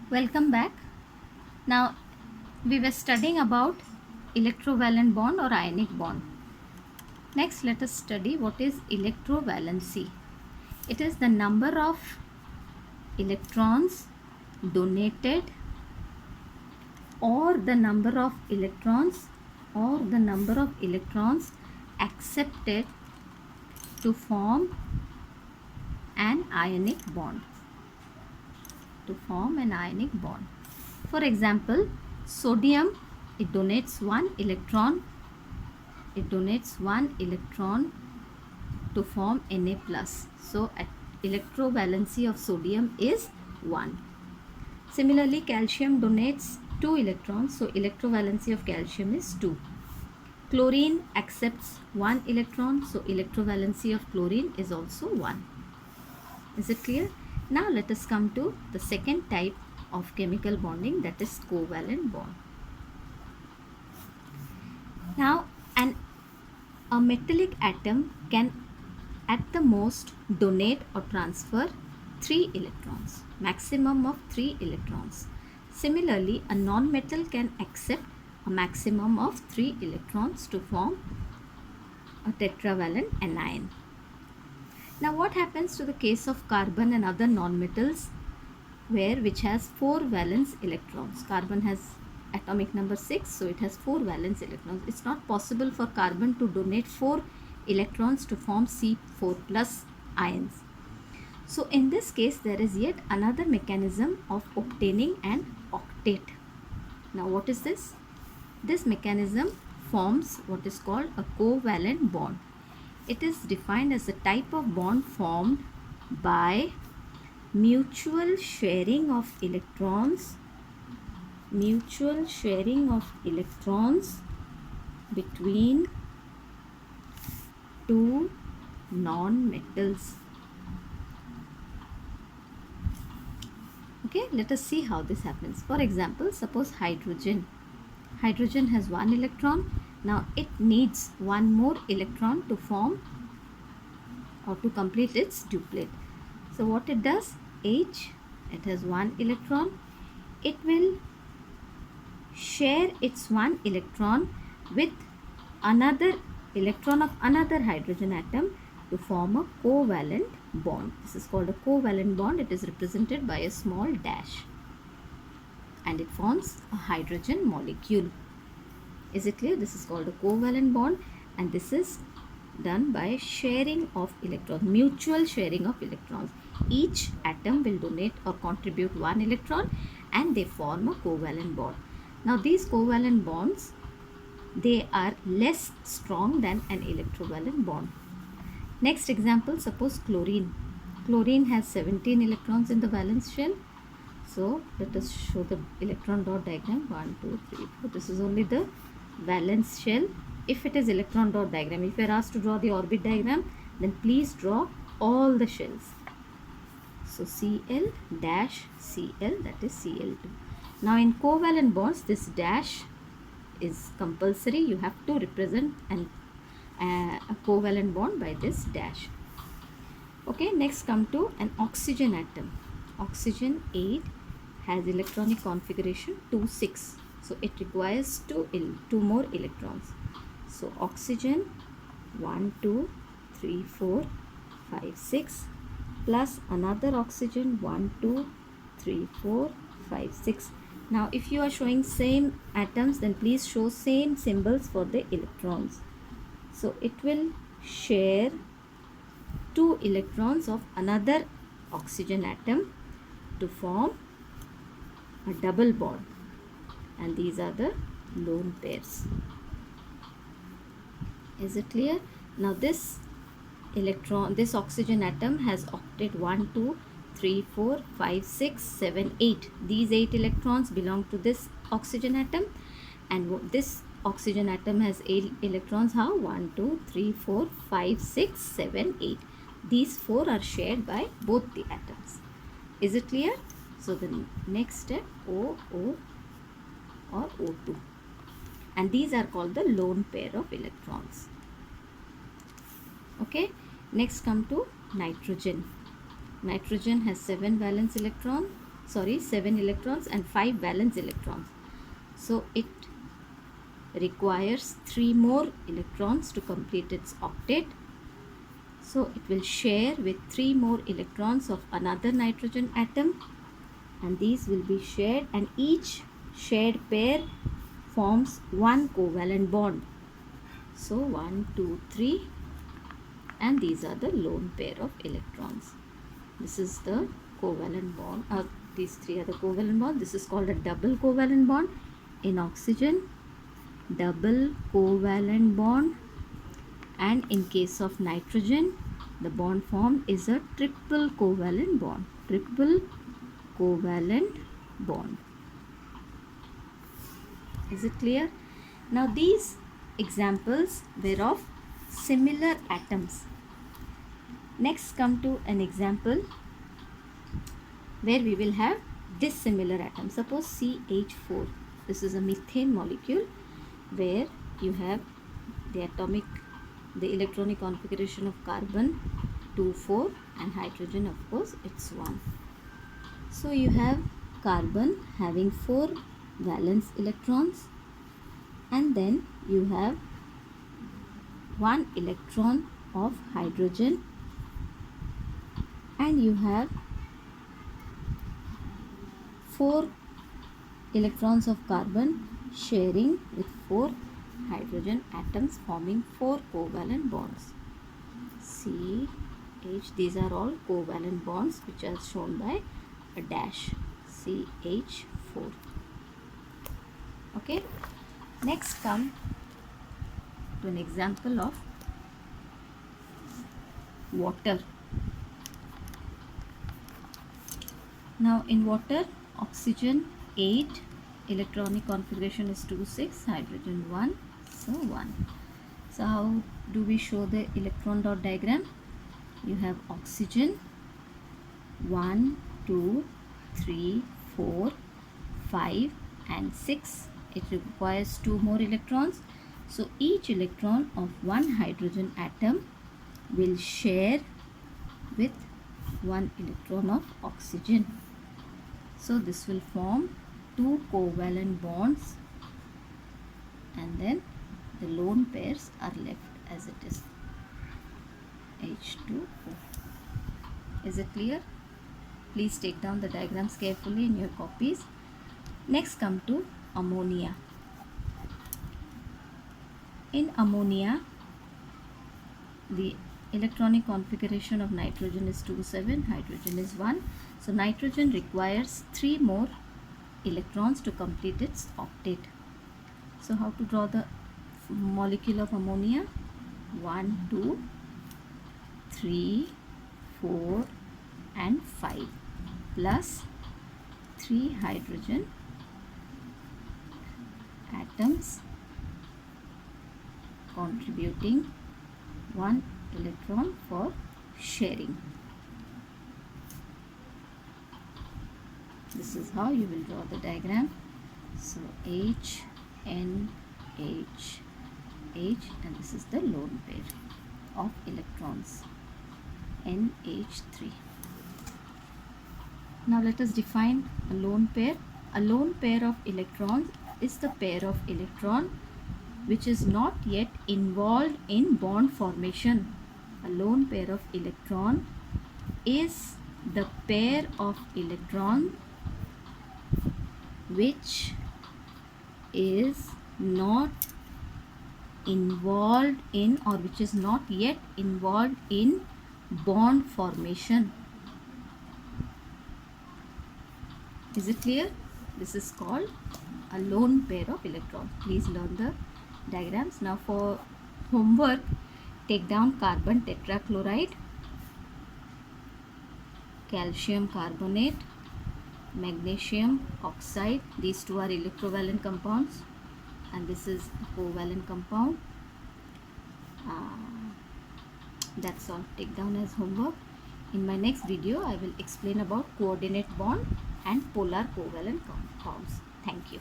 Welcome back. Now we were studying about electrovalent bond or ionic bond. Next let us study what is electrovalency. It is the number of electrons donated or the number of electrons accepted to form an ionic bond. For example, sodium, it donates one electron to form Na plus. So electrovalency of sodium is 1. Similarly, calcium donates 2 electrons, so electrovalency of calcium is 2. Chlorine accepts 1 electron, so electrovalency of chlorine is also 1. Is it clear? Now let us come to the second type of chemical bonding, that is covalent bond. Now a metallic atom can at the most donate or transfer 3 electrons, maximum of 3 electrons. Similarly, a non-metal can accept a maximum of 3 electrons to form a tetravalent anion. Now what happens to the case of carbon and other non-metals which has 4 valence electrons? Carbon has atomic number 6, so it has 4 valence electrons. It's not possible for carbon to donate 4 electrons to form C4 plus ions. So in this case there is yet another mechanism of obtaining an octet. Now what is this? This mechanism forms what is called a covalent bond. It is defined as a type of bond formed by mutual sharing of electrons between two non-metals. Okay, let us see how this happens. For example, suppose hydrogen has 1 electron. Now it needs one more electron to form or to complete its duplet. So what it does, H, it has 1 electron. It will share its 1 electron with another electron of another hydrogen atom to form a covalent bond. This is called a covalent bond. It is represented by a small dash and it forms a hydrogen molecule. Is it clear? This is called a covalent bond, and this is done by sharing of electrons, mutual sharing of electrons. Each atom will donate or contribute 1 electron and they form a covalent bond. Now these covalent bonds, they are less strong than an electrovalent bond. Next example, suppose chlorine. Chlorine has 17 electrons in the valence shell. So let us show the electron dot diagram. 1, 2, 3, 4. This is only the valence shell. If it is electron dot diagram, if you are asked to draw the orbit diagram, then please draw all the shells. So Cl dash Cl, that is Cl2. Now in covalent bonds, this dash is compulsory. You have to represent a covalent bond by this dash. Okay, next come to an oxygen atom. Oxygen 8 has electronic configuration 2, 6. So it requires 2 more electrons. So oxygen 1, 2, 3, 4, 5, 6 plus another oxygen 1, 2, 3, 4, 5, 6. Now if you are showing same atoms, then please show same symbols for the electrons. So it will share 2 electrons of another oxygen atom to form a double bond, and these are the lone pairs. Is it clear? Now this oxygen atom has octet 1, 2, 3, 4, 5, 6, 7, 8. These 8 electrons belong to this oxygen atom, and this oxygen atom has 8 electrons. How? 1, 2, 3, 4, 5, 6, 7, 8. These 4 are shared by both the atoms. Is it clear? So the next step, O or O2, and these are called the lone pair of electrons. Okay, next come to nitrogen. Nitrogen has 7 valence electrons. 7 electrons and 5 valence electrons. So it requires 3 more electrons to complete its octet. So it will share with 3 more electrons of another nitrogen atom, and these will be shared, and each shared pair forms one covalent bond. So 1, 2, 3, and these are the lone pair of electrons. This is the covalent bond. These 3 are the covalent bond. This is called a double covalent bond. In oxygen, double covalent bond, and in case of nitrogen, the bond formed is a triple covalent bond. Triple covalent bond. Is it clear? Now these examples were of similar atoms. Next, come to an example where we will have dissimilar atoms. Suppose CH4. This is a methane molecule where you have the electronic configuration of carbon 2, 4, and hydrogen, of course, it's 1. So you have carbon having 4 valence electrons, and then you have 1 electron of hydrogen, and you have 4 electrons of carbon sharing with 4 hydrogen atoms, forming 4 covalent bonds. CH, these are all covalent bonds which are shown by a dash, CH4. Okay, next come to an example of water. Now in water, oxygen 8, electronic configuration is 2, 6, hydrogen 1, so 1. So how do we show the electron dot diagram? You have oxygen 1, 2, 3, 4, 5 and 6. It requires 2 more electrons. So each electron of 1 hydrogen atom will share with 1 electron of oxygen. So this will form 2 covalent bonds, and then the lone pairs are left as it is, H2O. Is it clear? Please take down the diagrams carefully in your copies. Next, come to ammonia. In ammonia, the electronic configuration of nitrogen is 2, 7, hydrogen is 1. So nitrogen requires 3 more electrons to complete its octet. So how to draw the molecule of ammonia? 1, 2, 3, 4 and 5 plus 3 hydrogen atoms contributing 1 electron for sharing. This is how you will draw the diagram. So H, N, H, H, and this is the lone pair of electrons, NH3. Now let us define a lone pair. A lone pair of electrons is the pair of electron which is not yet involved in bond formation. A lone pair of electron is the pair of electron which is not involved in, or which is not yet involved in bond formation. Is it clear? This is called a lone pair of electrons. Please learn the diagrams. Now for homework, take down carbon tetrachloride, calcium carbonate, magnesium oxide. These two are electrovalent compounds, and this is a covalent compound. That's all. Take down as homework. In my next video, I will explain about coordinate bond and polar covalent compounds. Thank you.